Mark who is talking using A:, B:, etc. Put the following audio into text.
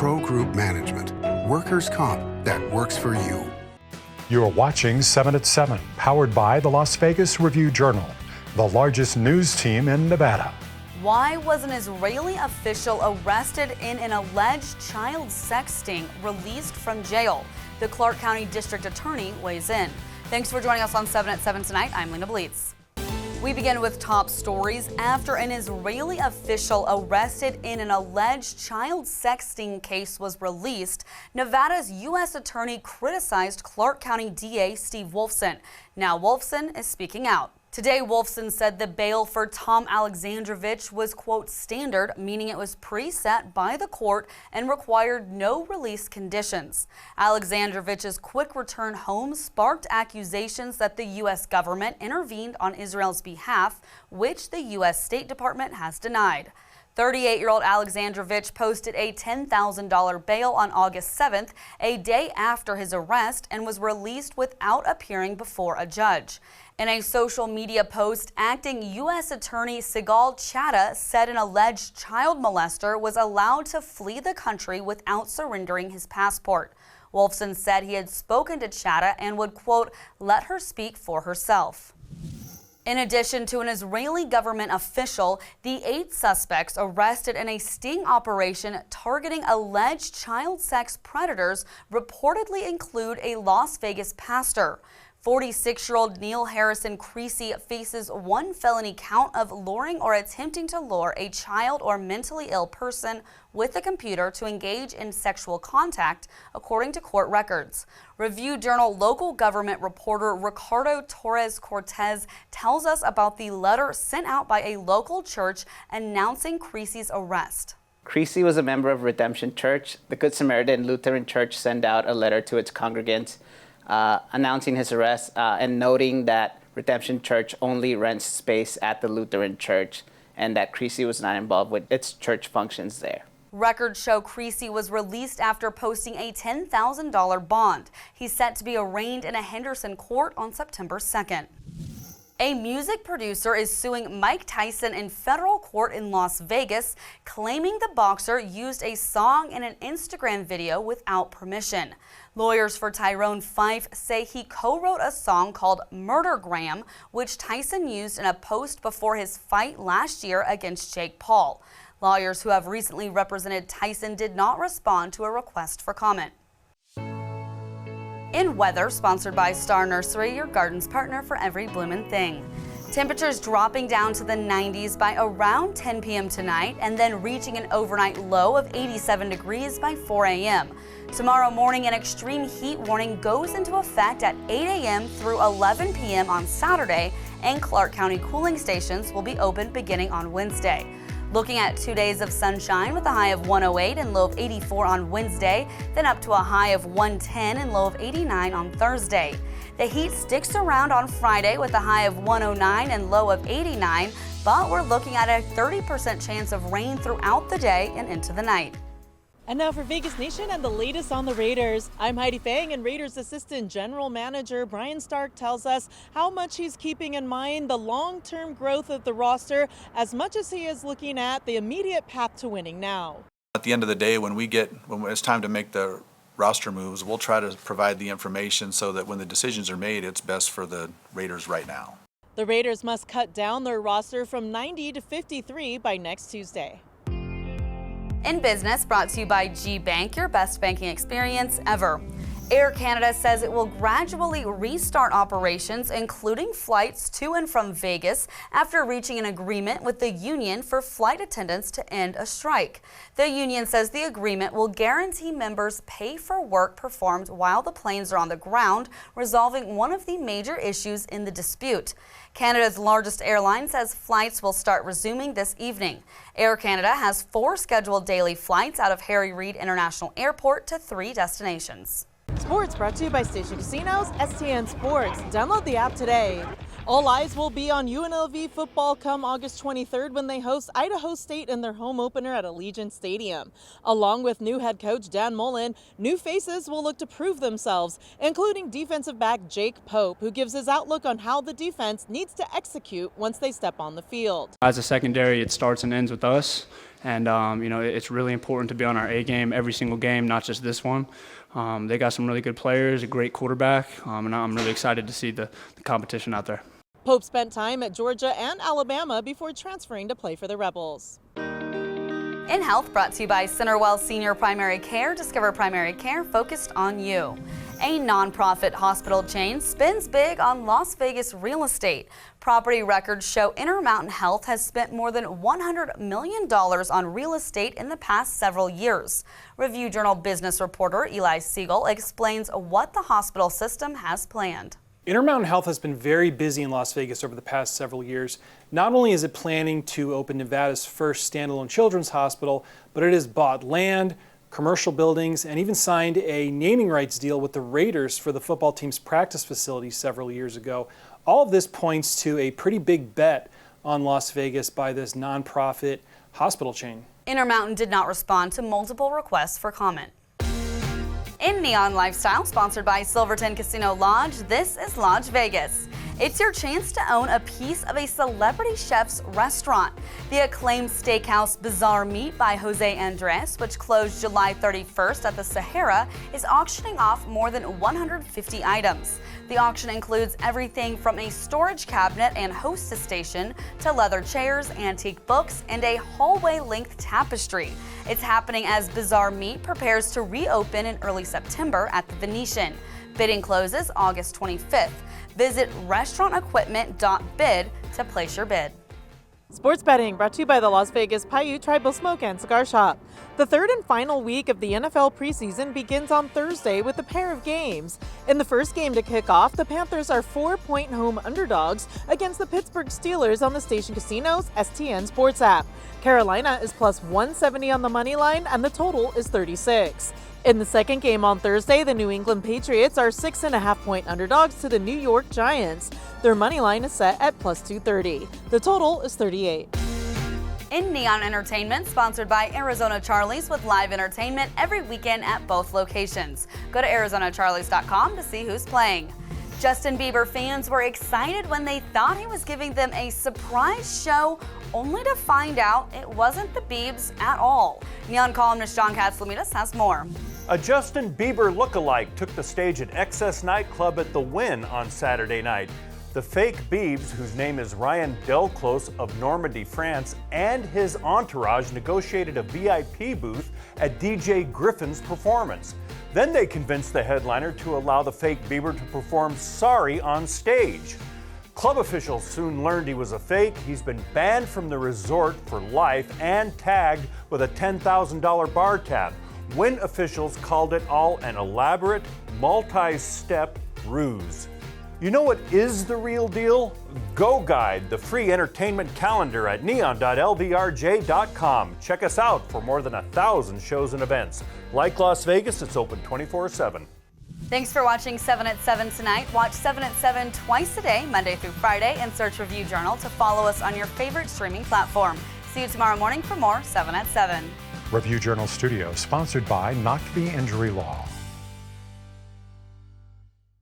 A: Pro Group Management. Workers' comp that works for you.
B: You're watching 7 at 7, powered by the Las Vegas Review-Journal, the largest news team in Nevada.
C: Why was an Israeli official arrested in an alleged child sex sting released from jail? The Clark County District Attorney weighs in. Thanks for joining us on 7 at 7 tonight. I'm Lena Bleetz. We begin with top stories after an Israeli official arrested in an alleged child sexting case was released. Nevada's U.S. attorney criticized Clark County DA Steve Wolfson. Now Wolfson is speaking out. Today, Wolfson said the bail for Tom Alexandrovich was, quote, standard, meaning it was preset by the court and required no release conditions. Alexandrovich's quick return home sparked accusations that the U.S. government intervened on Israel's behalf, which the U.S. State Department has denied. 38-year-old Alexandrovich posted a $10,000 bail on August 7th, a day after his arrest, and was released without appearing before a judge. In a social media post, acting U.S. Attorney Sigal Chattah said an alleged child molester was allowed to flee the country without surrendering his passport. Wolfson said he had spoken to Chattah and would, quote, let her speak for herself. In addition to an Israeli government official, the 8 suspects arrested in a sting operation targeting alleged child sex predators reportedly include a Las Vegas pastor. 46-year-old Neil Harrison Creasy faces 1 felony count of luring or attempting to lure a child or mentally ill person with a computer to engage in sexual contact, according to court records. Review-Journal local government reporter Ricardo Torres Cortez tells us about the letter sent out by a local church announcing Creasy's arrest.
D: Creasy was a member of Redemption Church. The Good Samaritan Lutheran Church sent out a letter to its congregants announcing his arrest and noting that Redemption Church only rents space at the Lutheran Church and that Creasy was not involved with its church functions there.
C: Records show Creasy was released after posting a $10,000 bond. He's set to be arraigned in a Henderson court on September 2nd. A music producer is suing Mike Tyson in federal court in Las Vegas, claiming the boxer used a song in an Instagram video without permission. Lawyers for Tyrone Fife say he co-wrote a song called Murdergram, which Tyson used in a post before his fight last year against Jake Paul. Lawyers who have recently represented Tyson did not respond to a request for comment. In weather, sponsored by Star Nursery, your garden's partner for every bloomin' thing. Temperatures dropping down to the 90s by around 10 p.m. tonight and then reaching an overnight low of 87 degrees by 4 a.m. Tomorrow morning, an extreme heat warning goes into effect at 8 a.m. through 11 p.m. on Saturday, and Clark County cooling stations will be open beginning on Wednesday. Looking at 2 days of sunshine with a high of 108 and low of 84 on Wednesday, then up to a high of 110 and low of 89 on Thursday. The heat sticks around on Friday with a high of 109 and low of 89, but we're looking at a 30% chance of rain throughout the day and into the night.
E: And now for Vegas Nation and the latest on the Raiders. I'm Heidi Fang, and Raiders Assistant General Manager Brian Stark tells us how much he's keeping in mind the long-term growth of the roster as much as he is looking at the immediate path to winning now.
F: At the end of the day, when it's time to make the roster moves, we'll try to provide the information so that when the decisions are made, it's best for the Raiders right now.
E: The Raiders must cut down their roster from 90 to 53 by next Tuesday.
C: In Business, brought to you by G Bank, your best banking experience ever. Air Canada says it will gradually restart operations, including flights to and from Vegas, after reaching an agreement with the union for flight attendants to end a strike. The union says the agreement will guarantee members pay for work performed while the planes are on the ground, resolving one of the major issues in the dispute. Canada's largest airline says flights will start resuming this evening. Air Canada has 4 scheduled daily flights out of Harry Reid International Airport to 3 destinations.
E: Sports brought to you by Station Casinos, STN Sports. Download the app today. All eyes will be on UNLV football come August 23rd when they host Idaho State in their home opener at Allegiant Stadium. Along with new head coach Dan Mullen, new faces will look to prove themselves, including defensive back Jake Pope, who gives his outlook on how the defense needs to execute once they step on the field.
G: As a secondary, it starts and ends with us. And, it's really important to be on our A game every single game, not just this one. They got some really good players, a great quarterback, and I'm really excited to see the competition out there.
E: Pope spent time at Georgia and Alabama before transferring to play for the Rebels.
C: In Health, brought to you by Centerwell Senior Primary Care. Discover primary care focused on you. A nonprofit hospital chain spins big on Las Vegas real estate. Property records show Intermountain Health has spent more than $100 million on real estate in the past several years. Review Journal business reporter Eli Siegel explains what the hospital system has planned.
H: Intermountain Health has been very busy in Las Vegas over the past several years. Not only is it planning to open Nevada's first standalone children's hospital, but it has bought land, commercial buildings, and even signed a naming rights deal with the Raiders for the football team's practice facility several years ago. All of this points to a pretty big bet on Las Vegas by this nonprofit hospital chain.
C: Intermountain did not respond to multiple requests for comment. In Neon Lifestyle, sponsored by Silverton Casino Lodge, this is Lodge Vegas. It's your chance to own a piece of a celebrity chef's restaurant. The acclaimed steakhouse Bizarre Meat by Jose Andres, which closed July 31st at the Sahara, is auctioning off more than 150 items. The auction includes everything from a storage cabinet and hostess station to leather chairs, antique books, and a hallway-length tapestry. It's happening as Bizarre Meat prepares to reopen in early September at the Venetian. Bidding closes August 25th. Visit restaurantequipment.bid to place your bid.
E: Sports betting brought to you by the Las Vegas Paiute Tribal Smoke and Cigar Shop. The third and final week of the NFL preseason begins on Thursday with a pair of games. In the first game to kick off, the Panthers are 4-point home underdogs against the Pittsburgh Steelers on the Station Casino's STN Sports app. Carolina is plus 170 on the money line and the total is 36. In the second game on Thursday, the New England Patriots are 6.5-point underdogs to the New York Giants. Their money line is set at plus 230. The total is 38.
C: In Neon Entertainment, sponsored by Arizona Charlie's with live entertainment every weekend at both locations. Go to ArizonaCharlies.com to see who's playing. Justin Bieber fans were excited when they thought he was giving them a surprise show, only to find out it wasn't the Biebs at all. Neon columnist John Katzlamidas has more.
I: A Justin Bieber lookalike took the stage at XS Nightclub at the Wynn on Saturday night. The fake Biebs, whose name is Ryan Delclos of Normandy, France, and his entourage negotiated a VIP booth at DJ Griffin's performance. Then they convinced the headliner to allow the fake Bieber to perform Sorry on stage. Club officials soon learned he was a fake. He's been banned from the resort for life and tagged with a $10,000 bar tab. Wynn officials called it all an elaborate, multi-step ruse. You know what is the real deal? Go Guide, the free entertainment calendar at neon.lvrj.com. Check us out for more than 1,000 shows and events. Like Las Vegas, it's open 24/7.
C: Thanks for watching 7 at 7 tonight. Watch 7 at 7 twice a day, Monday through Friday, and search Review Journal to follow us on your favorite streaming platform. See you tomorrow morning for more 7 at 7.
B: Review Journal Studio, sponsored by Knockby Injury Law.